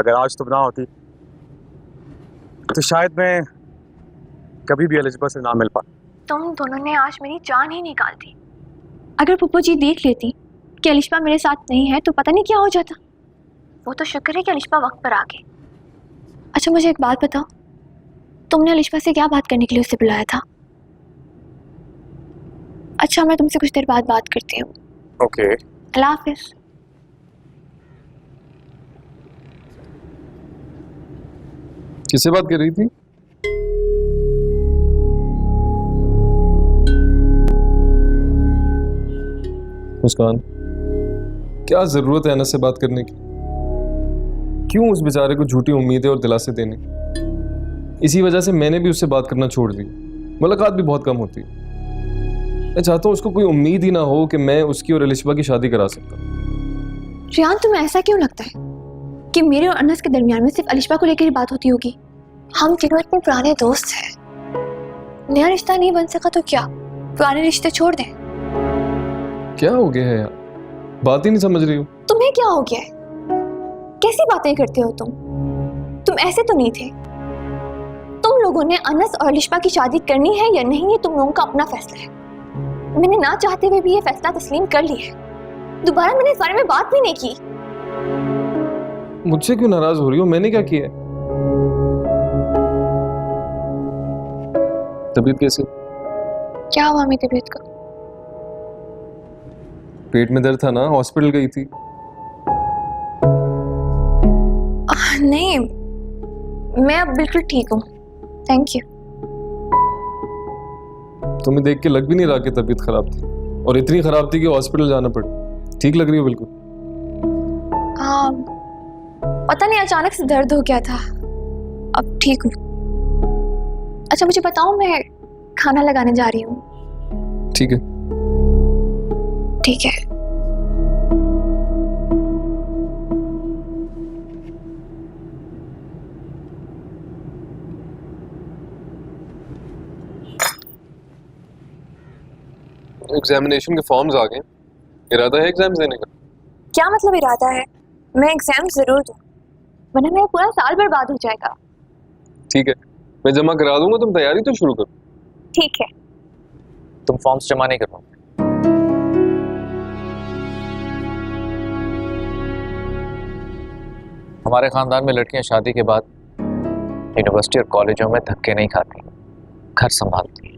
अगर आज तुम ना होती तो शायद मैं कभी भी अलिशबा से ना मिल पाता। तुम दोनों ने आज मेरी जान ही निकाल दी। अगर पुप्पो जी देख लेती कि अलिशबा मेरे साथ नहीं है तो पता नहीं क्या हो जाता। वो तो शुक्र है कि अलिशबा वक्त पर आ गई। अच्छा मुझे एक बात बताओ, तुमने अलिशबा से क्या बात करने के लिए उसे बुलाया था? अच्छा मैं तुमसे कुछ देर बाद बात करती हूँ। ओके। अल्लाह हाफिज। किससे बात कर रही थी? मुस्कान, क्या जरूरत है अनस से बात करने की? क्यों उस बेचारे को झूठी उम्मीदें और दिलासे देने? इसी वजह से मैंने भी उससे बात करना छोड़ दी। मुलाकात भी बहुत कम होती है। मैं चाहता हूँ उसको कोई उम्मीद ही ना हो कि मैं उसकी और अलिशबा की शादी करा सकता। रियान तुम्हें ऐसा क्यों लगता है कि मेरे और अनस के दरमियान में सिर्फ अलिशबा को लेकर ही बात होती होगी? हम तीनों इतने पुराने दोस्त हैं। नया रिश्ता नहीं बन सका तो क्या, पुराने रिश्ते छोड़ दें? क्या हो गया है यार, बात ही नहीं समझ रही हो? तुम्हें क्या हो गया है? कैसी बातें करते हो तुम ऐसे तो नहीं थे। तुम लोगों ने अनस और अलिशबा की शादी करनी है या नहीं, ये तुम लोगों का अपना फैसला है। मैंने ना चाहते हुए भी ये फैसला तस्लीम कर लिया है। दोबारा मैंने इस बारे में बात भी नहीं की। मुझसे क्यों नाराज हो रही हो? मैंने क्या किया है? तबीयत कैसी? क्या हुआ मेरी तबीयत को? पेट में दर्द था ना, हॉस्पिटल गई थी? नहीं, मैं अब बिल्कुल ठीक हूँ, थैंक यू। तुम्हें देख के लग भी नहीं रहा कि तबीयत खराब थी, और इतनी खराब थी कि हॉस्पिटल जाना पड़ा। ठीक लग रही हो बिल्कुल। हाँ, पता नहीं अचानक से दर्द हो गया था, अब ठीक हूँ। अच्छा मुझे बताओ, मैं खाना लगाने जा रही हूँ। ठीक है। ठीक है। एग्जामिनेशन के फॉर्म्स आ गए। इरादा है एग्जाम्स देने का? क्या मतलब इरादा है? मैं एग्जाम जरूर दूँ, वरना मेरा पूरा साल बर्बाद हो जाएगा। ठीक है, मैं जमा करा दूंगा, तुम तैयारी तो शुरू करो। ठीक है। तुम फॉर्म्स जमा नहीं कर पाओगे। हमारे खानदान में लड़कियां शादी के बाद यूनिवर्सिटी और कॉलेजों में धक्के नहीं खाती, घर संभालती।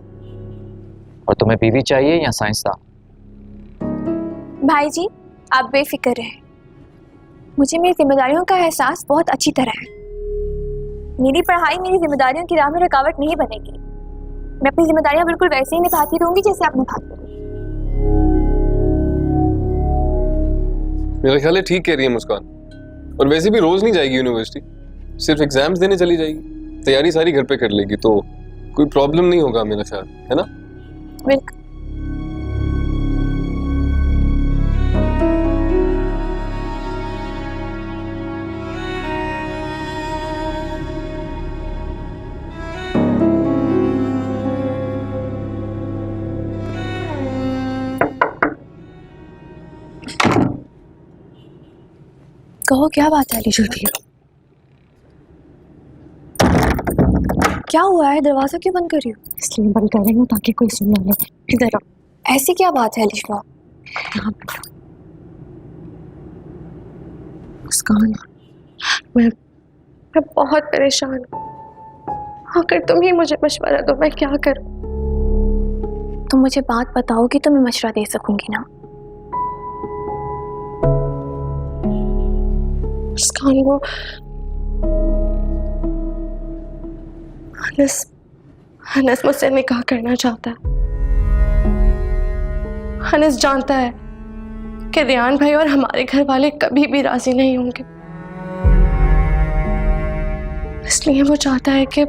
और तुम्हें बीवी चाहिए या साइंसदान? भाई जी आप बेफिक्र रहें, मुझे मेरी जिम्मेदारियों का एहसास बहुत अच्छी तरह है। मेरी पढ़ाई मेरी जिम्मेदारियों की राह में रुकावट नहीं बनेगी। मैं अपनी जिम्मेदारियां बिल्कुल वैसे ही निभाती रहूंगी जैसे आप निभाते हैं। मेरा ख्याल है ठीक कह रही है मुस्कान। और वैसे भी रोज नहीं जाएगी यूनिवर्सिटी, सिर्फ एग्जाम्स देने चली जाएगी। तैयारी सारी घर पे कर लेगी तो कोई प्रॉब्लम नहीं होगा मेरा ख्याल, है ना? बिल्कुल। कहो क्या बात है अलीशा? क्या हुआ है? दरवाजा क्यों बंद कर रही हो? इसलिए बंद कर रही हूँ ताकि कोई सुन ना ले। इधर आओ। ऐसी क्या बात है अलीशा? यहाँ बैठो। मुस्कान, मैं बहुत परेशान हूँ। अगर तुम ही मुझे मशवरा दो, मैं क्या करूँ? तुम मुझे बात बताओगी तो मैं मशवरा दे सकूंगी ना। मुस्कान, वो अनस मुझसे निकाह करना चाहता है। अनस जानता है कि रियान भाई और हमारे घर वाले कभी भी राजी नहीं होंगे, इसलिए वो चाहता है कि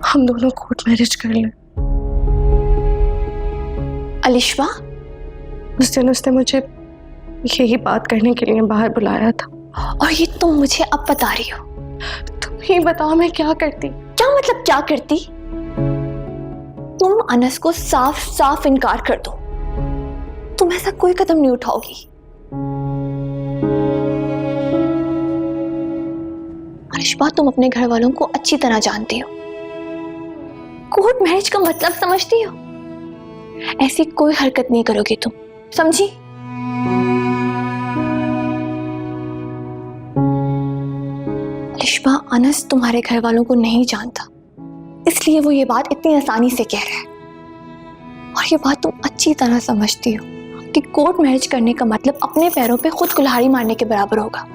हम दोनों कोर्ट मैरिज कर लें। अलिशबा? उस दिन उसने मुझे यही बात करने के लिए बाहर बुलाया था। और ये तुम मुझे अब बता रही हो? तुम ही बताओ मैं क्या करती? क्या मतलब क्या करती? तुम अनस को साफ साफ इनकार कर दो, तुम ऐसा कोई कदम नहीं उठाओगी। अलिशबा, तुम अपने घर वालों को अच्छी तरह जानती हो। कोर्ट मैरिज का मतलब समझती हो? ऐसी कोई हरकत नहीं करोगी तुम, समझी? अलिशबा, अनस तुम्हारे घर वालों को नहीं जानता, इसलिए वो ये बात इतनी आसानी से कह रहा है। और ये बात तुम अच्छी तरह समझती हो कि कोर्ट मैरिज करने का मतलब अपने पैरों पे खुद कुल्हाड़ी मारने के बराबर होगा।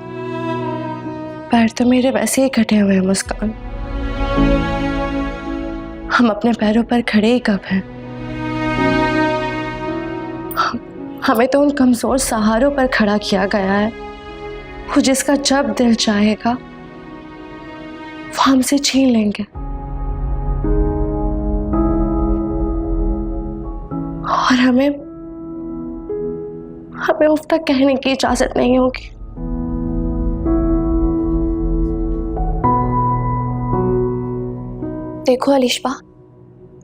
पैर तो मेरे वैसे ही कटे हुए हैं मुस्कान। हम अपने पैरों पर खड़े ही कब हैं? हमें तो उन कमजोर सहारों पर खड़ा किया गया है, वो जिसका जब दिल चाहेगा वो हमसे छीन लेंगे। और हमें उफ तक कहने की इजाजत नहीं होगी। देखो अलिशबा,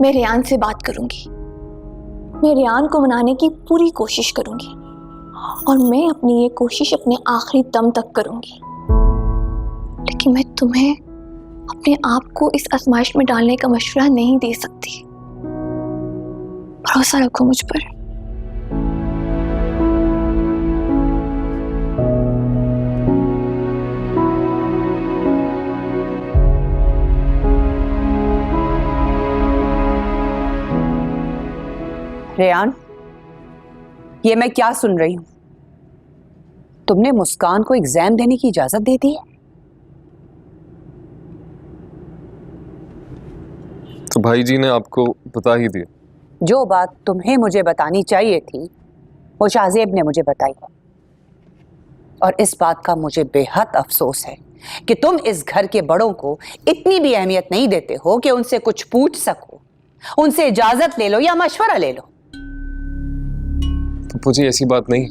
मैं रेयान से बात करूंगी, मैं रेयान को मनाने की पूरी कोशिश करूंगी और मैं अपनी ये कोशिश अपने आखिरी दम तक करूंगी। लेकिन मैं तुम्हें अपने आप को इस आजमाइश में डालने का मशवरा नहीं दे सकती। भरोसा रखो मुझ पर। रेयान, ये मैं क्या सुन रही हूं? तुमने मुस्कान को एग्जाम देने की इजाजत दे दी है? तो भाई जी ने आपको बता ही दिया। जो बात तुम्हें मुझे बतानी चाहिए थी वो शाहजेब ने मुझे बताई, और इस बात का मुझे बेहद अफसोस है कि तुम इस घर के बड़ों को इतनी भी अहमियत नहीं देते हो कि उनसे कुछ पूछ सको, उनसे इजाजत ले लो या मशवरा ले लो। तो जी ऐसी बात नहीं,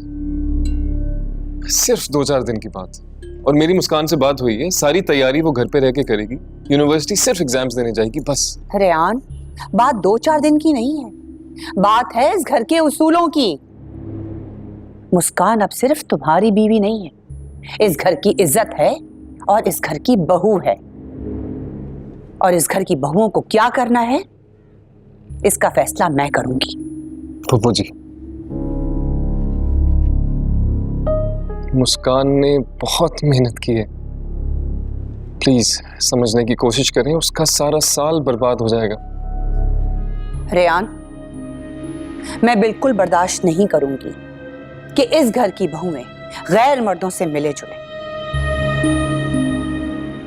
सिर्फ 2-4 दिन की बात, और मेरी मुस्कान से बात हुई है, सारी तैयारी वो घर पे रह के करेगी, यूनिवर्सिटी सिर्फ एग्जाम्स देने जाएगी बस। रेयान, बात 2-4 दिन की नहीं है, बात है इस घर के उसूलों की। मुस्कान अब सिर्फ तुम्हारी बीवी नहीं है, इस घर की इज्जत है और इस घर की बहू है, और इस घर की बहुओं को क्या करना है इसका फैसला मैं करूंगी। फूफू जी, मुस्कान ने बहुत मेहनत की है, प्लीज समझने की कोशिश करें, उसका सारा साल बर्बाद हो जाएगा। रेयान, मैं बिल्कुल बर्दाश्त नहीं करूंगी कि इस घर की बहुएं गैर मर्दों से मिले जुले।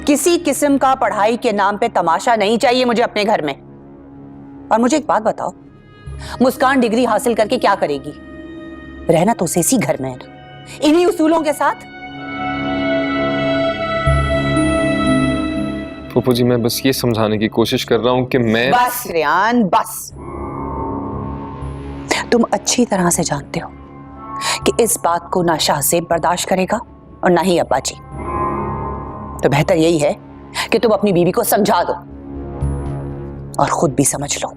किसी किस्म का पढ़ाई के नाम पे तमाशा नहीं चाहिए मुझे अपने घर में। और मुझे एक बात बताओ, मुस्कान डिग्री हासिल करके क्या करेगी? रहना तो उसे इसी घर में है ना, इन्हीं उसूलों के साथ। फूफू जी, मैं बस ये समझाने की कोशिश कर रहा हूं कि मैं बस रेयान, बस। तुम अच्छी तरह से जानते हो कि इस बात को ना शाहजेब बर्दाश्त करेगा और ना ही अब्बा जी। तो बेहतर यही है कि तुम अपनी बीवी को समझा दो और खुद भी समझ लो।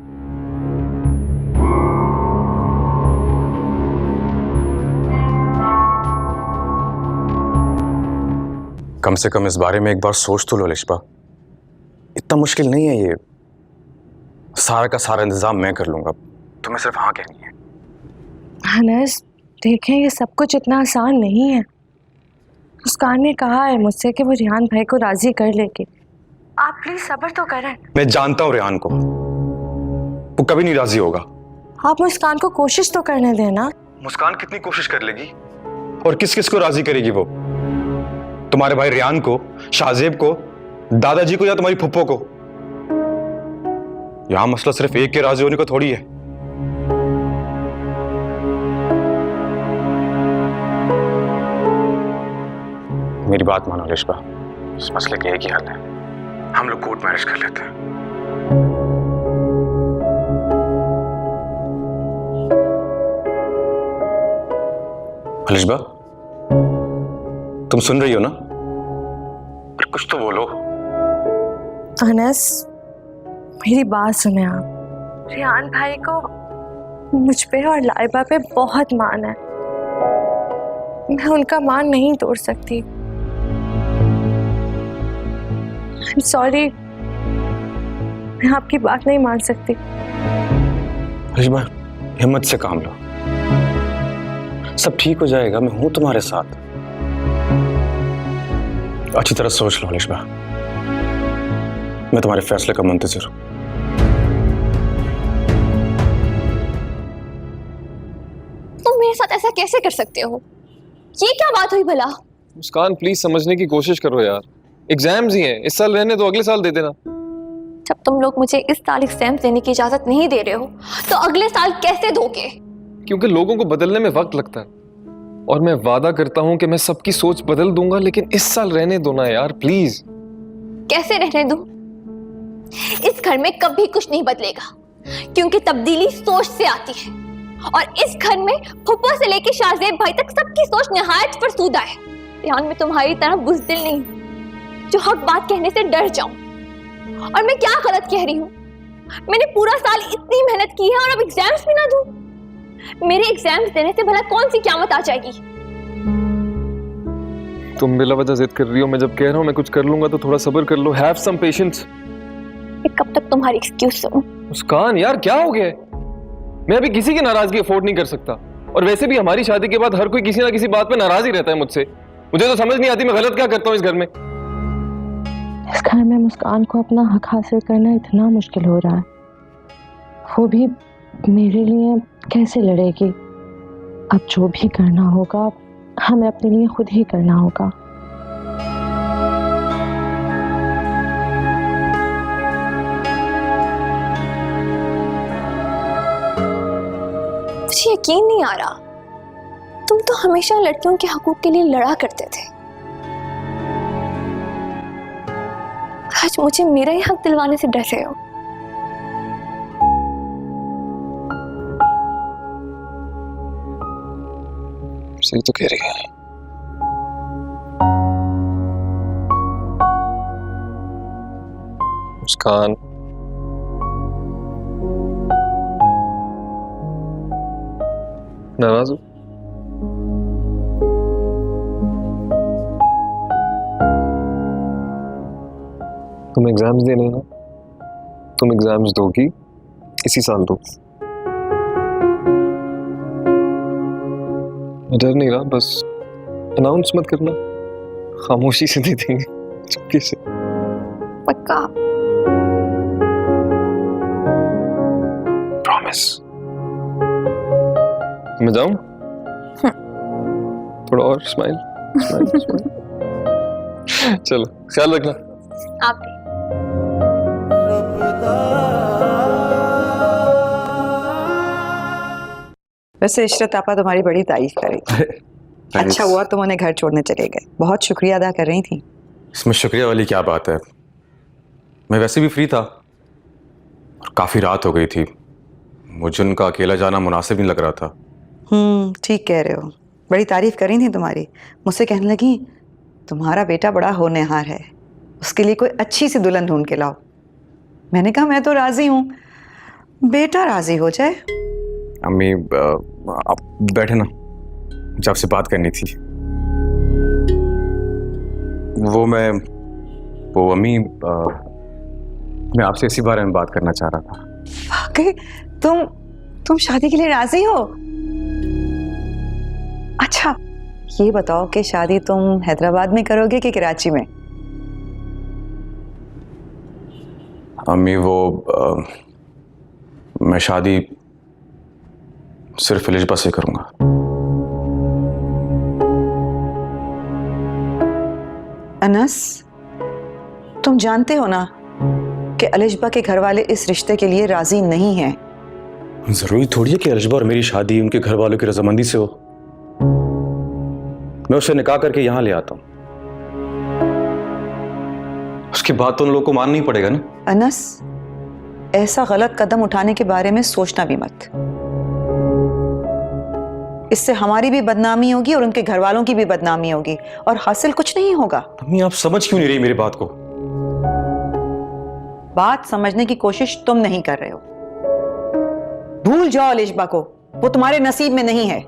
कम से कम इस बारे में एक बार सोच तो लो अलिशबा, इतना मुश्किल नहीं है ये, सारा का सारा इंतजाम मैं कर लूंगा, तुम्हें सिर्फ हाँ कहनी है। अनस, देखें ये सब कुछ इतना आसान नहीं है। मुस्कान ने कहा है मुझसे कि वो रेहान भाई को राजी कर लेगी, आप प्लीज सब्र तो करें। मैं जानता हूँ रेहान को, वो कभी नहीं राजी होगा। आप मुस्कान को कोशिश तो करने देना। मुस्कान कितनी कोशिश कर लेगी और किस किस को राजी करेगी वो? तुम्हारे भाई रेहान को, शाहजेब को, दादाजी को या तुम्हारी फुप्पो को? यहां मसला सिर्फ एक के राजी होने को थोड़ी है। मेरी बात मानो अलिशबा, इस मसले की एक ही हल है, हम लोग कोर्ट मैरिज कर लेते हैं। अलिशबा, तुम सुन रही हो ना? कुछ तो बोलो। अनस, मेरी बात सुने आप। रेहान भाई को मुझ पे और लाइबा पे बहुत मान है, मैं उनका मान नहीं तोड़ सकती। I'm sorry, मैं आपकी बात नहीं मान सकती। लिशबा, हिम्मत से काम लो, सब ठीक हो जाएगा, मैं हूं तुम्हारे साथ। अच्छी तरह सोच लो लिशबा, मैं तुम्हारे फैसले का मुंतजिर हूं। तुम मेरे साथ ऐसा कैसे कर सकते हो? ये क्या बात हुई भला? मुस्कान प्लीज समझने की कोशिश करो यार, एग्जाम्स ही हैं, इस साल रहने दो, अगले साल दे देना। जब तुम लोग मुझे इस साल एग्जाम देने की इजाजत नहीं दे रहे हो तो अगले साल कैसे दोगे? क्योंकि लोगों को बदलने में वक्त लगता है, और मैं वादा करता हूं कि मैं सबकी सोच बदल दूंगा, लेकिन इस साल रहने दो ना यार प्लीज। कैसे रहने दूं? इस घर में कभी कुछ नहीं बदलेगा, क्योंकि तब्दीली सोच से आती है, और इस घर में फुप्पो से लेके शाहजेब भाई तक सबकी सोच निहायत फरसूदा है। ध्यान में तुम्हारी तरह बुज़दिल नहीं हूं जो हक बात कहने से डर जाऊं। और मैं क्या गलत कह रही हूँ? मैंने पूरा साल इतनी मेहनत की है और अब एग्जाम्स भी ना दूं? मेरे एग्जाम्स देने से भला कौन सी क़यामत आ जाएगी? तुम बिला वजह जिद कर रही हो, मैं जब कह रहा हूं मैं कुछ कर लूंगा तो थोड़ा सब्र कर लो, हैव सम पेशेंस। कब तक तुम्हारी एक्सक्यूज सुनूं? मुस्कान यार क्या हो गया? मैं अभी किसी की नाराजगी अफोर्ड नहीं कर सकता, और वैसे भी हमारी शादी के बाद हर कोई किसी ना किसी बात पे नाराज ही रहता है मुझसे। मुझे तो समझ नहीं आती मैं गलत क्या करता हूँ इस घर में। इस घर में मुस्कान को अपना हक हासिल करना इतना मुश्किल हो रहा है, वो भी मेरे लिए कैसे लड़ेगी? अब जो भी करना होगा हमें अपने लिए खुद ही करना होगा। मुझे यकीन नहीं आ रहा, तुम तो हमेशा लड़कियों के हकूक के लिए लड़ा करते थे। आज मुझे मेरा ही हक दिलवाने से डर रहे हो। सही तो कह रही है। मुस्कान, नाराज हो? तुम एग्जाम्स देने ना, तुम एग्जाम्स दोगी इसी साल दो। मैं डर नहीं रहा, बस अनाउंस मत करना, खामोशी से दे देंगे, चुपके से। पक्का? प्रॉमिस। मैं जाऊं? थोड़ा और स्माइल, स्माइल, स्माइल। चलो ख्याल रखना। आप भी। वैसे इशरत आपा तुम्हारी बड़ी तारीफ कर रही थी। अच्छा हुआ तुम उन्हें घर छोड़ने चले गए, बहुत शुक्रिया अदा कर रही थी। इसमें शुक्रिया वाली क्या बात है, मैं वैसे भी फ्री था और काफी रात हो गई थी, मुझे उनका अकेला जाना मुनासिब नहीं लग रहा था। ठीक कह रहे हो, बड़ी तारीफ कर रही थी तुम्हारी। मुझसे कहने लगी तुम्हारा बेटा बड़ा होनहार है, उसके लिए कोई अच्छी सी दुल्हन ढूंढ के लाओ। मैंने कहा मैं तो राजी हूँ, बेटा राजी हो जाए। अम्मी आप बैठे ना, मुझे आपसे बात करनी थी। वो अम्मी मैं आपसे इसी बारे में बात करना चाह रहा था। वाकई तुम शादी के लिए राजी हो? अच्छा ये बताओ कि शादी तुम हैदराबाद में करोगे कि कराची में? अम्मी मैं शादी सिर्फ इलिशबा से करूंगा। अनस, तुम जानते हो ना कि अलिशबा के घर वाले इस रिश्ते के लिए राजी नहीं हैं। जरूरी थोड़ी है कि अलिशबा और मेरी शादी उनके घर वालों की रजामंदी से हो। मैं उसे निकाह करके यहां ले आता हूं, उसके बाद तो उन लोगों को मानना ही पड़ेगा ना। अनस, ऐसा गलत कदम उठाने के बारे में सोचना भी मत। इससे हमारी भी बदनामी होगी और उनके घर वालों की भी बदनामी होगी, और हासिल कुछ नहीं होगा। अम्मी आप समझ क्यों नहीं रही मेरी बात को? बात समझने की कोशिश तुम नहीं कर रहे हो। भूल जाओ अलिशबा को, वो तुम्हारे नसीब में नहीं है।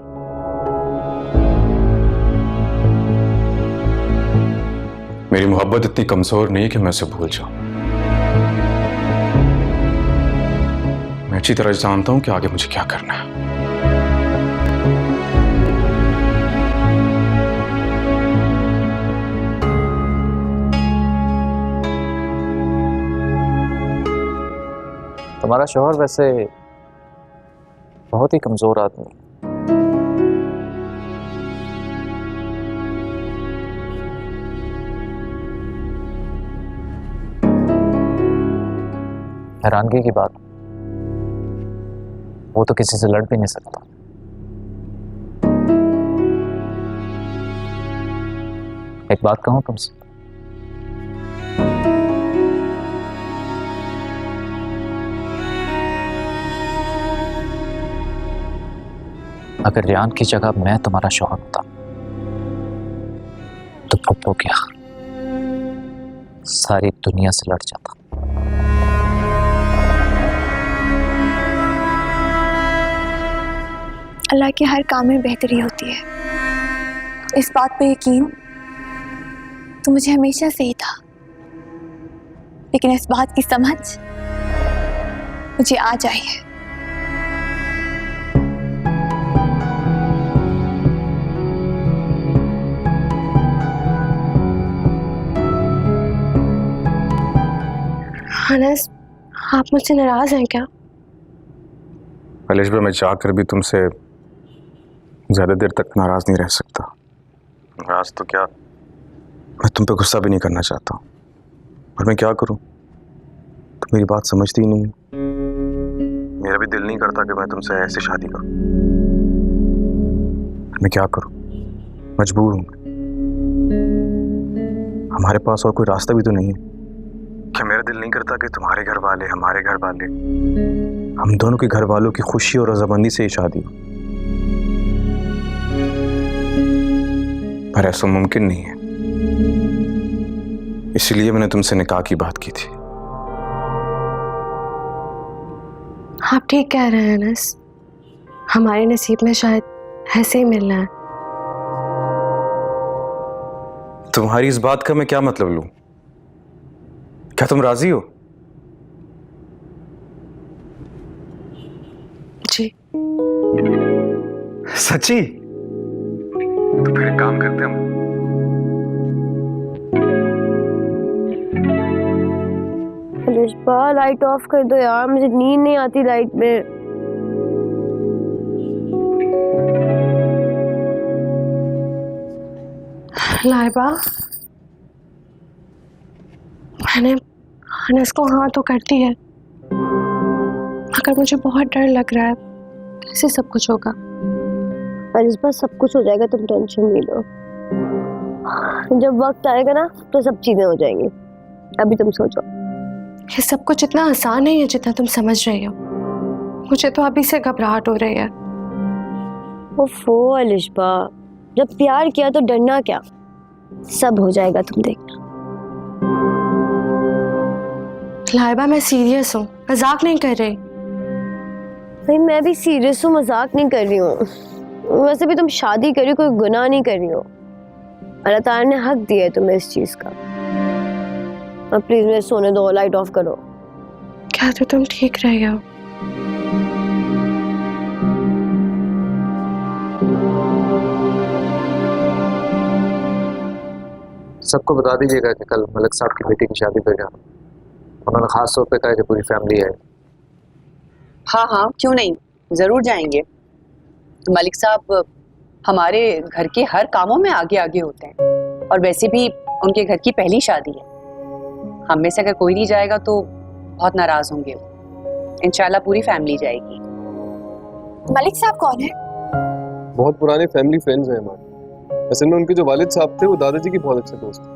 मेरी मोहब्बत इतनी कमजोर नहीं कि मैं उसे भूल जाऊं। मैं अच्छी तरह जानता हूं कि आगे मुझे क्या करना है। तुम्हारा शौहर वैसे बहुत ही कमजोर आदमी है। हैरानगी की बात, वो तो किसी से लड़ भी नहीं सकता। एक बात कहूं तुमसे, अगर रियान की जगह मैं तुम्हारा शौहर होता तो पप्पू क्या सारी दुनिया से लड़ जाता। अल्लाह के हर काम में बेहतरी होती है, इस बात पे यकीन तो मुझे हमेशा से ही था, लेकिन इस बात की समझ मुझे आज आई है। अनस, आप मुझसे नाराज हैं क्या? अलिशबा, मैं चाहकर भी तुमसे ज्यादा देर तक नाराज नहीं रह सकता। नाराज तो क्या, मैं तुम पे गुस्सा भी नहीं करना चाहता, और मैं क्या करूं, तुम मेरी बात समझती ही नहीं। मेरा भी दिल नहीं करता कि मैं तुमसे ऐसे शादी करूं, मैं क्या करूं, मजबूर हूं। हमारे पास और कोई रास्ता भी तो नहीं है कि मेरा दिल नहीं करता कि तुम्हारे घर वाले, हमारे घर वाले, हम दोनों के घर वालों की खुशी और रजामंदी से ही शादी हो, पर ऐसा मुमकिन नहीं है। इसलिए मैंने तुमसे निकाह की बात की थी। आप ठीक कह रहे हैं अनस, हमारे नसीब में शायद ऐसे ही मिलना है। तुम्हारी इस बात का मैं क्या मतलब लूं? क्या तुम राजी हो? जी। सच्ची? तो फिर एक काम करते हम, अलिशबा लाइट ऑफ कर दो यार, मुझे नींद नहीं आती लाइट में। लाइबा, मैंने अनस को हाँ तो कर दी है, मगर मुझे बहुत डर लग रहा है कैसे सब कुछ होगा। अलिशबा सब कुछ हो जाएगा, तुम टेंशन नहीं लो। जब वक्त आएगा ना तो सब चीजें हो जाएंगी, अभी तुम सोचो। ये सब कुछ इतना आसान नहीं है जितना तुम समझ रही हो। मुझे तो अभी से घबराहट हो रही है। ओफो अलिशबा, जब प्यार किया तो डरना क्या, सब हो जाएगा, तुम देखना। लाइबा, मैं सीरियस हूँ, मजाक नहीं कर रही। भाई मैं भी सीरियस हूँ, मजाक नहीं कर रही हूँ। वैसे भी तुम शादी करी, कोई गुनाह नहीं कर रही हो। अल्लाह ताला ने हक दिया है तुम्हें इस चीज का। अब प्लीज मुझे सोने दो, लाइट ऑफ करो। क्या तो तुम ठीक रह गए हो? सबको बता दीजिएगा कि कल मलिक साहब की बेटी की शादी पे जाना। उन्होंने खास तौर पे कहा कि पूरी फैमिली है। हाँ हाँ, क्यों नहीं, जरूर जाएंगे। मलिक साहब हमारे घर के हर कामों में आगे आगे होते हैं, और वैसे भी उनके घर की पहली शादी है। हम में से अगर कोई नहीं जाएगा तो बहुत नाराज होंगे। इंशाल्लाह पूरी फैमिली जाएगी। मलिक साहब कौन है? बहुत पुराने फैमिली फ्रेंड्स हैं हमारे। असल में उनके जो वालिद साहब थे वो दादाजी की बहुत अच्छे दोस्त थे।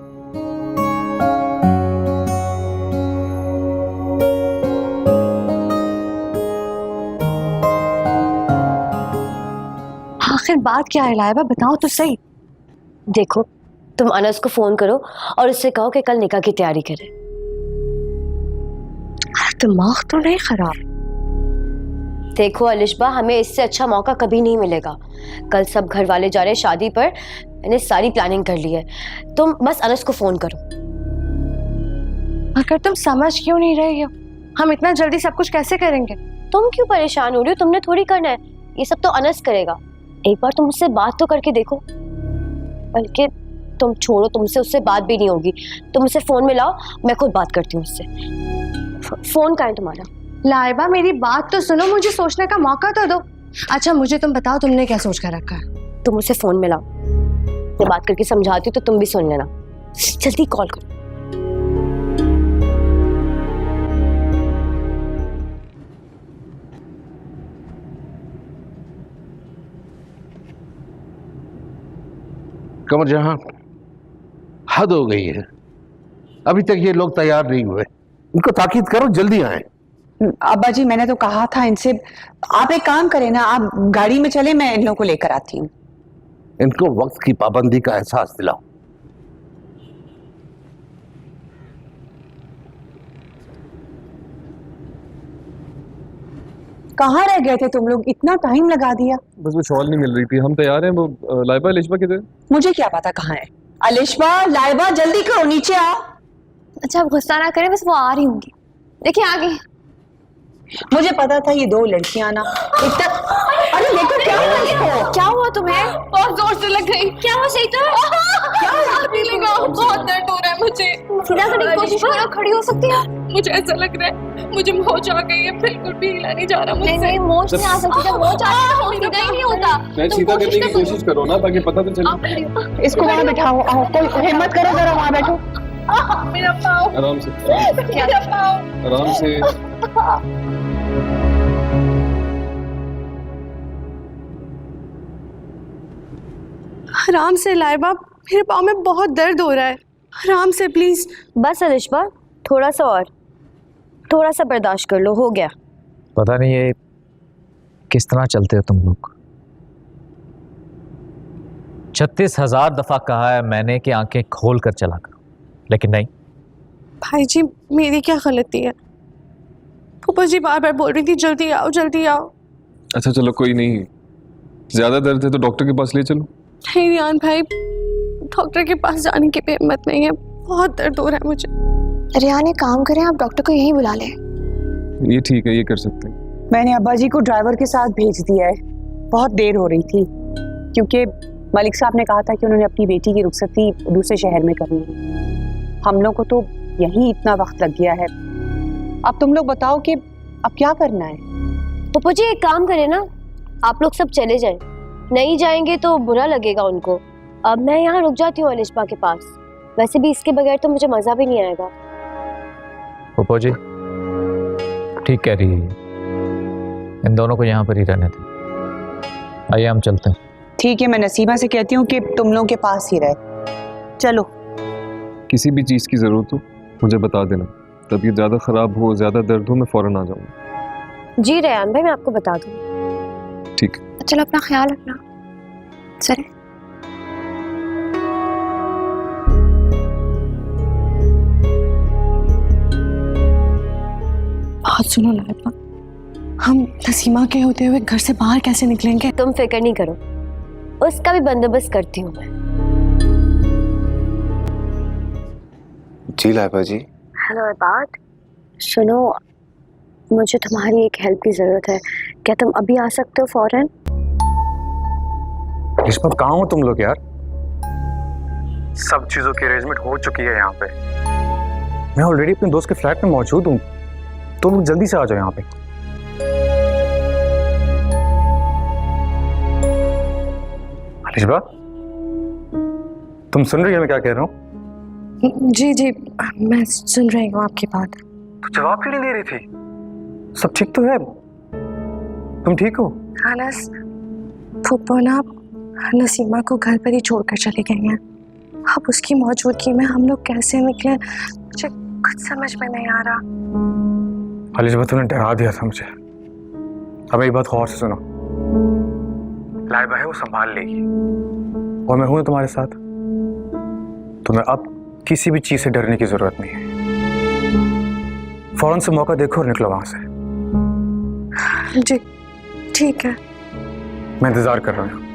आखिर बात क्या है लाइबा, बताओ तो सही। देखो, तुम अनस को फोन करो और उससे कहो कि कल निकाह की तैयारी करे। दिमाग तो नहीं खराब? देखो अलिशबा, हमें इससे अच्छा मौका कभी नहीं मिलेगा। कल सब घर वाले जा रहे हैं शादी पर, मैंने सारी प्लानिंग कर ली है, तुम बस अनस को फोन करो। मगर तुम समझ क्यों नहीं रही हो? हम इतना जल्दी सब कुछ कैसे करेंगे? तुम क्यों परेशान हो रही हो? तुमने थोड़ी करना है, ये सब तो अनस करेगा। एक बार तुम उससे बात तो करके देखो। बल्कि तुम छोड़ो, तुमसे उससे बात भी नहीं होगी। तुम उसे फोन में लाओ, मैं खुद बात करती हूँ उससे। फोन कहाँ है तुम्हारा? लाइबा मेरी बात तो सुनो, मुझे सोचने का मौका तो दो। अच्छा मुझे तुम बताओ, तुमने क्या सोच कर रखा है? तुम उसे फोन में लाओ, मैं बात करके समझाती हूँ तो तुम भी सुन लेना। जल्दी कॉल करो। कमर जहां हद हो गई है, अभी तक ये लोग तैयार नहीं हुए। इनको ताकीद करो जल्दी आए। अब्बा जी मैंने तो कहा था इनसे, आप एक काम करें ना, आप गाड़ी में चले, मैं इन लोगों को लेकर आती हूँ। इनको वक्त की पाबंदी का एहसास दिलाओ। कहाँ रह गए थे तुम लोग? इतना टाइम लगा दिया। बस वो शॉल नहीं मिल रही थी, हम तैयार हैं। वो लाइबा अलिशबा किधर? मुझे क्या पता कहाँ है। अलिशबा, लाइबा, जल्दी करो, नीचे आओ। अच्छा आप गुस्सा ना करें, बस वो आ रही होंगी। देखिए आ गई। मुझे पता था ये दो लड़कियां ना इतना। अरे देखो क्या हुआ इसको? क्या हुआ तुम्हें? बहुत जोर से लग गई। क्या हुआ सही तो? क्या नहीं लगा, बहुत दर्द हो रहा है मुझे। सीधा करने की कोशिश करो, खड़ी हो सकती है? मुझे ऐसा लग रहा है मुझे मोच आ गई है, बिल्कुल भी हिला नहीं जा रहा मुझसे। नहीं मोच नहीं आ सकती, जब मोच आती है तो सीधा ही नहीं होता। मैं सीधा करने की कोशिश करो ना, ताकि पता तो चले। इसको वहां बिठाओ, आओ, कोई हिम्मत करो, जरा वहां बैठो। मेरा पाँव, आराम से, मेरा पाँव। आराम से। आराम से लाइबा, मेरे पाँव में बहुत दर्द हो रहा है। आराम से प्लीज। बस अलिशबा, थोड़ा सा और, थोड़ा सा बर्दाश्त कर लो, हो गया। पता नहीं ये किस तरह चलते हो तुम लोग। 36,000 दफा कहा है मैंने कि आंखें खोल कर चला करो, लेकिन नहीं। भाई जी मेरी क्या गलती है? फूफा जी बार बार बोल रही थी जल्दी आओ जल्दी आओ। अच्छा चलो कोई नहीं, ज्यादा दर्द है तो डॉक्टर के पास ले चलो। नहीं रियान भाई, डॉक्टर के पास जाने की भी हिम्मत नहीं है, बहुत दर्द हो रहा है मुझे। रियान एक काम करें, आप डॉक्टर को यहीं बुला लें। ये ठीक है, ये कर सकते हैं। मैंने अब्बा जी को ड्राइवर के साथ भेज दिया है, बहुत देर हो रही थी, क्योंकि मलिक साहब ने कहा था कि उन्होंने अपनी बेटी की रुखसती दूसरे शहर में करनी है। हम लोग को तो यहीं इतना वक्त लग गया है। अब तुम लोग बताओ कि अब क्या करना है? पप्पू जी एक काम करें ना, आप लोग सब चले जाएं। नहीं जाएंगे तो बुरा लगेगा उनको। अब मैं यहाँ रुक जाती हूँ अलिशबा के पास। वैसे भी इसके बगैर तो मुझे मजा भी नहीं आएगा। पप्पू जी ठीक कह रही है, इन दोनों को यहाँ पर ही रहने दें। आइए हम चलते हैं। ठीक है, मैं नसीमा से कहती हूँ कि तुम लोगों के पास ही रहे। चलो। किसी भी चीज़ की ज़रूरत हो मुझे बता देना, तबीयत ज़्यादा ख़राब हो, ज़्यादा दर्द हो, मैं फ़ौरन आ जाऊँगा। जी रेहान भाई, मैं आपको बता दूँ। ठीक। चलो अपना ख्याल रखना। चले। बात सुनो लाइबा, हम नसीमा के होते हुए घर से बाहर कैसे निकलेंगे? तुम फिक्र नहीं करो, उसका भी बंदोबस्त करती हूँ मैं। जी लाइबा जी। हेलो अरबाज, सुनो मुझे तुम्हारी एक हेल्प की ज़रूरत है। क्या तुम अभी आ सकते हो फौरन? इस्मा कहाँ हो तुम लोग यार? सब चीज़ों की अरेंजमेंट हो चुकी है यहाँ पे। मैं ऑलरेडी अपने दोस्त के फ्लैट में मौजूद हूँ, तुम लोग जल्दी से आ जाओ यहाँ पे। अलिशबा, तुम सुन रही हो मैं क्या कह रहा हूँ? जी जी मैं सुन रही हूँ आपकी बात। तो जवाब क्यों नहीं दे रही थी? सब ठीक तो है? तुम ठीक हो? अनस, फूफो ना नसीमा को घर पर ही छोड़कर चली गई हैं। अब उसकी मौजूदगी में हम लोग कैसे निकले, मुझे कुछ समझ में नहीं आ रहा। अलिशबा तुमने डरा दिया था मुझे। अब एक बात गौर से सुनो, लाइबा है वो संभाल लेगी और मैं हूं तुम्हारे साथ। तुम्हें अब किसी भी चीज से डरने की जरूरत नहीं है। फौरन से मौका देखो और निकलो वहां से। जी ठीक है, मैं इंतजार कर रहा हूँ।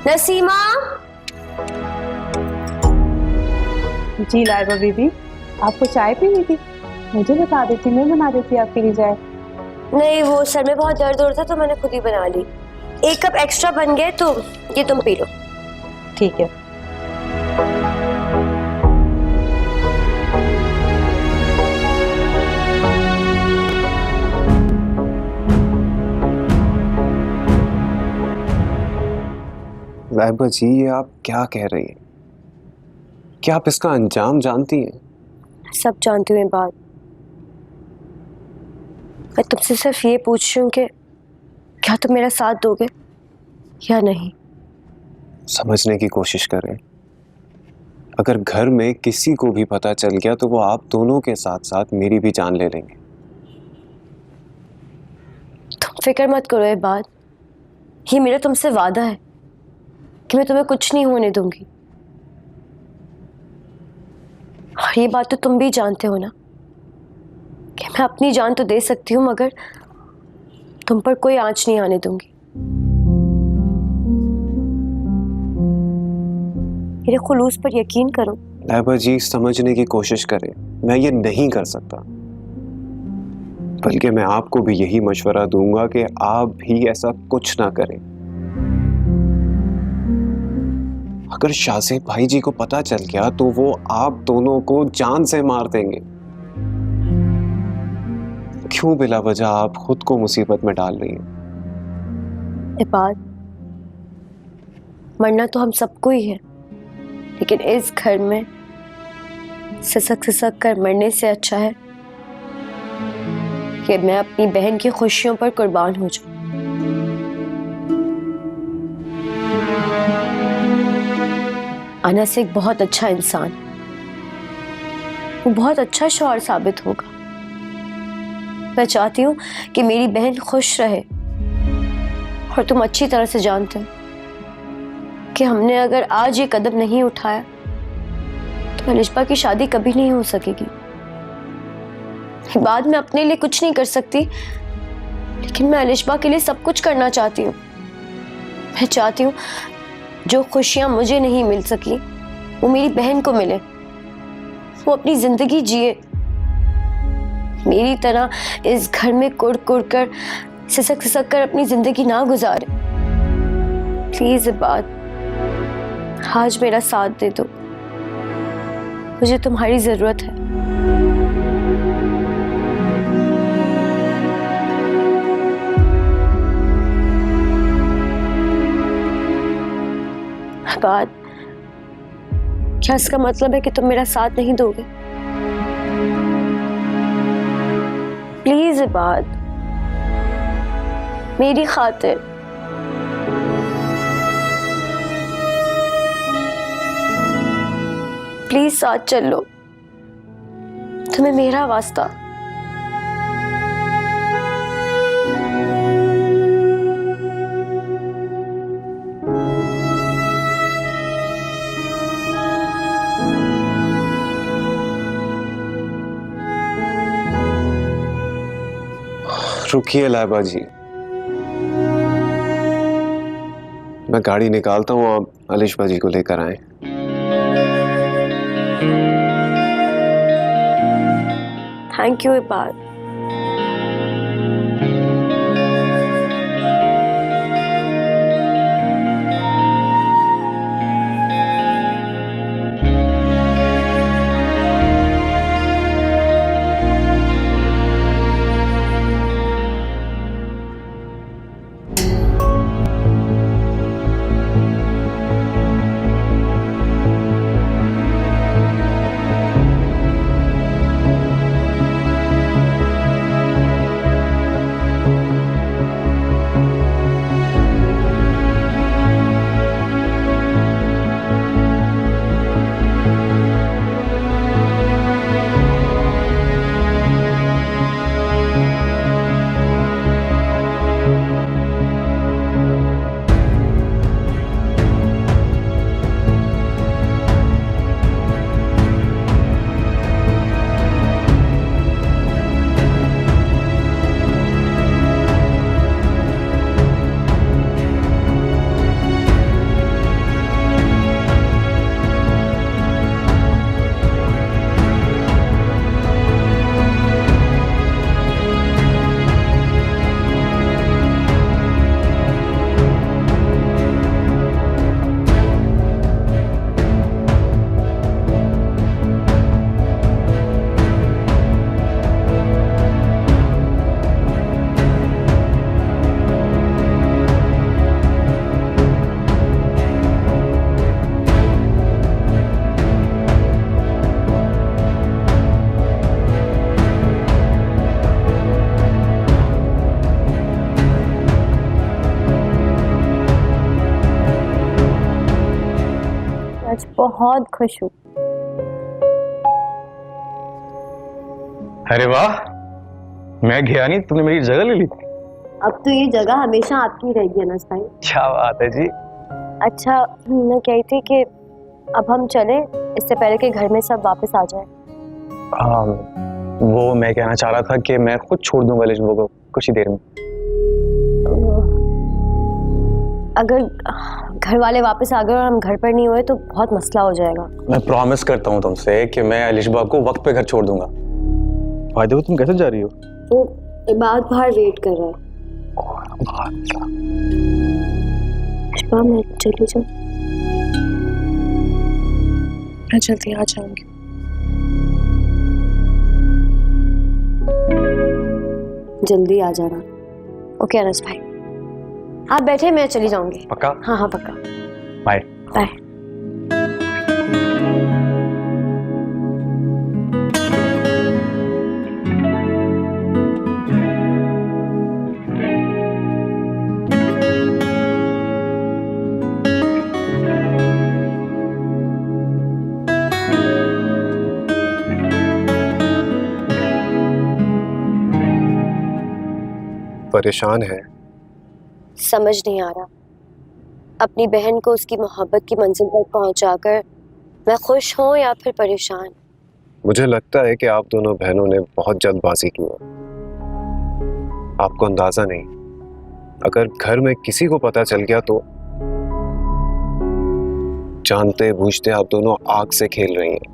नसीमा। जी लाइबा बीबी, आपको चाय पीनी थी? मुझे बता देती, मैं बना देती आपके लिए चाय। नहीं, वो सर में बहुत दर्द हो रहा था तो मैंने खुद ही बना ली। 1 कप एक्स्ट्रा बन गए तो ये तुम पी लो। ठीक है। लाइबा जी, ये आप क्या कह रही हैं? क्या आप इसका अंजाम जानती हैं? सब जानती हूँ ये बात। मैं तुमसे सिर्फ ये पूछ रही हूँ कि क्या तुम मेरा साथ दोगे या नहीं? समझने की कोशिश करें। अगर घर में किसी को भी पता चल गया तो वो आप दोनों के साथ साथ मेरी भी जान ले लेंगे। तुम फिक्र मत करो ये बात। ये मेरा तुमसे वादा है कि मैं तुम्हें कुछ नहीं होने दूंगी। और ये बात तो तुम भी जानते हो ना कि मैं अपनी जान तो दे सकती हूँ मगर तुम पर कोई आंच नहीं आने दूंगी। मेरे खुलूस पर यकीन करो। लाइबा जी, समझने की कोशिश करें। मैं ये नहीं कर सकता, बल्कि मैं आपको भी यही मशवरा दूंगा कि आप भी ऐसा कुछ ना करें। अगर शाहज़ेब भाई जी को पता चल गया तो वो आप दोनों को जान से मार देंगे। क्यों बिला वजह आप खुद को मुसीबत में डाल रही हैं? इबाद, मरना तो हम सबको ही है, लेकिन इस घर में सिसक सिसक कर मरने से अच्छा है कि मैं अपनी बहन की खुशियों पर कुर्बान हो जाऊं। अनस एक बहुत अच्छा इंसान, वो बहुत अच्छा शौहर साबित होगा। मैं चाहती हूँ कि मेरी बहन खुश रहे। और तुम अच्छी तरह से जानते हो कि हमने अगर आज ये कदम नहीं उठाया तो अलिशबा की शादी कभी नहीं हो सकेगी। बाद में अपने लिए कुछ नहीं कर सकती, लेकिन मैं अलिशबा के लिए सब कुछ करना चाहती हूँ। मैं चाहती हूँ जो खुशियां मुझे नहीं मिल सकी वो मेरी बहन को मिले, वो अपनी जिंदगी जिए, मेरी तरह इस घर में कुड़ कुड़ कर सिसक सिसक कर अपनी जिंदगी ना गुजारे। प्लीज इबाद, आज मेरा साथ दे दो, मुझे तुम्हारी जरूरत है। इबाद, क्या इसका मतलब है कि तुम मेरा साथ नहीं दोगे? प्लीज इबाद, मेरी खातिर। प्लीज साथ चलो, तुम्हें मेरा वास्ता। रुकिए लाइबा जी, मैं गाड़ी निकालता हूँ, आप अलिशबा जी को लेकर आए। Thank you Ibad. बहुत खुश हूँ। अरे वाह, मैं गया नहीं, तुमने मेरी जगह ले ली। अब तो ये जगह हमेशा आपकी रहेगी अनस भाई। क्या बात है जी। अच्छा, मैं कह रही थी कि अब हम चले, इससे पहले कि घर में सब वापस आ जाए। वो मैं कहना चाह रहा था कि मैं खुद छोड़ दूंगा लिशबा को कुछ ही देर में। अगर घर वाले वापस आ गए और हम घर पर नहीं हुए तो बहुत मसला हो जाएगा। मैं प्रॉमिस करता हूँ तुमसे कि मैं लिशबा को वक्त पे घर छोड़ दूंगा। फायदे को तुम कैसे जा रही हो? तो इबाद बाहर वेट कर रहा है। मैं चली जाऊँ? मैं जल्दी आ जाऊंगी। जल्दी आ जाना। ओके अनस भाई, आप बैठे, मैं चली जाऊंगी। पक्का? हाँ हाँ पक्का। Bye bye. परेशान है? समझ नहीं आ रहा, अपनी बहन को उसकी मोहब्बत की मंजिल पर पहुंचाकर मैं खुश हूं या फिर परेशान। मुझे लगता है कि आप दोनों बहनों ने बहुत जल्दबाजी की है। आपको अंदाजा नहीं, अगर घर में किसी को पता चल गया तो जानते बूझते आप दोनों आग से खेल रही हैं।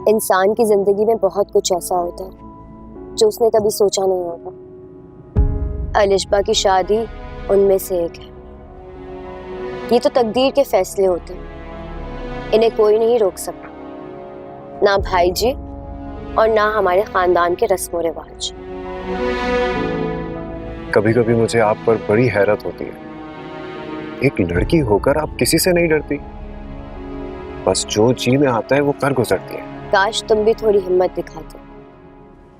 इंसान की जिंदगी में बहुत कुछ ऐसा होता है जो उसने कभी सोचा नहीं होगा। अलिशबा की शादी उनमें से एक है। ये तो तकदीर के फैसले होते हैं, इन्हें कोई नहीं रोक सकता, ना भाई जी और ना हमारे खानदान के रस्मों रिवाज। कभी कभी मुझे आप पर बड़ी हैरत होती है, एक लड़की होकर आप किसी से नहीं डरती, बस जो जी में आता है वो कर गुजरती है। काश तुम भी थोड़ी हिम्मत दिखाते,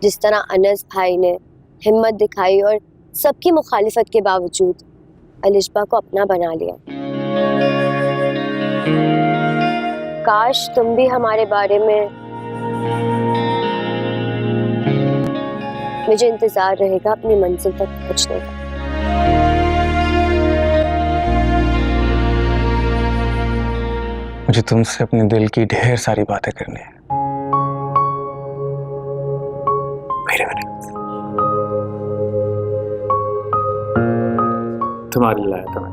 जिस तरह अनस भाई ने हिम्मत दिखाई और सबकी मुखालिफत के बावजूद अलिशबा को अपना बना लिया। काश तुम भी हमारे बारे में। मुझे इंतजार रहेगा अपनी मंजिल तक पहुंचने का। मुझे तुमसे अपने दिल की ढेर सारी बातें करनी है। तुम्हारे लिए लाया था मैं।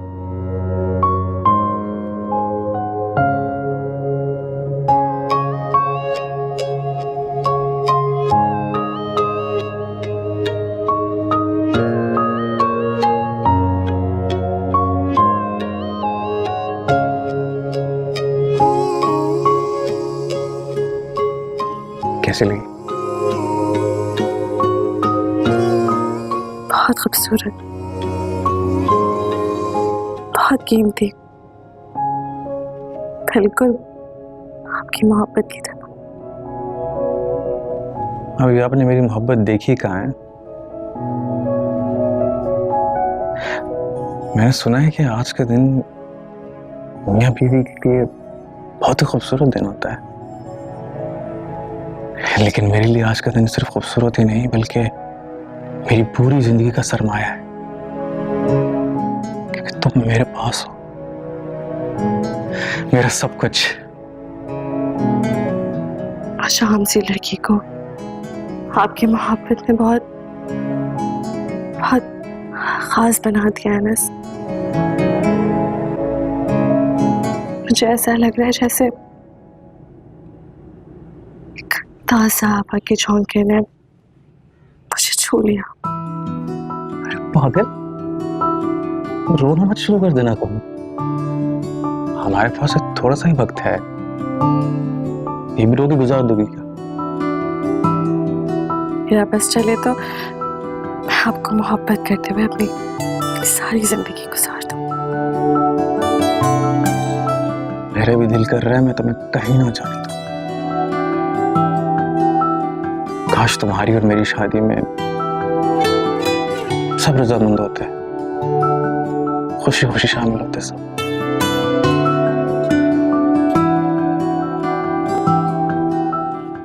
कैसी लगी? बहुत खूबसूरत, बहुत कीमती, बिल्कुल आपकी मोहब्बत की तरह। अभी आपने मेरी मोहब्बत देखी कहाँ है? मैंने सुना है कि आज का दिन मियां बीवी के लिए बहुत ही खूबसूरत दिन होता है, लेकिन मेरे लिए आज का दिन सिर्फ खूबसूरत ही नहीं बल्कि मेरी पूरी जिंदगी का सरमाया है, क्योंकि तुम मेरे पास हो, मेरा सब कुछ। शाम सी लड़की को आपकी मोहब्बत ने बहुत बहुत खास बना दिया अनस। मुझे ऐसा लग रहा है जैसे एक ताजा हवा के झोंके ने मुझे छू लिया। पागल, रोना मत शुरू कर देना तुम। हमारे पास थोड़ा सा ही वक्त है, ये भी रोगी गुजार दोगी क्या? मेरा बस चले तो मैं आपको मोहब्बत करते हुए अपनी सारी जिंदगी गुजार दूं। मेरा भी दिल कर रहा है मैं तुम्हें कहीं ना जाने दूं। काश तुम्हारी और मेरी शादी में सब रजामंद होते, खुशी खुशी शामिल होते सब।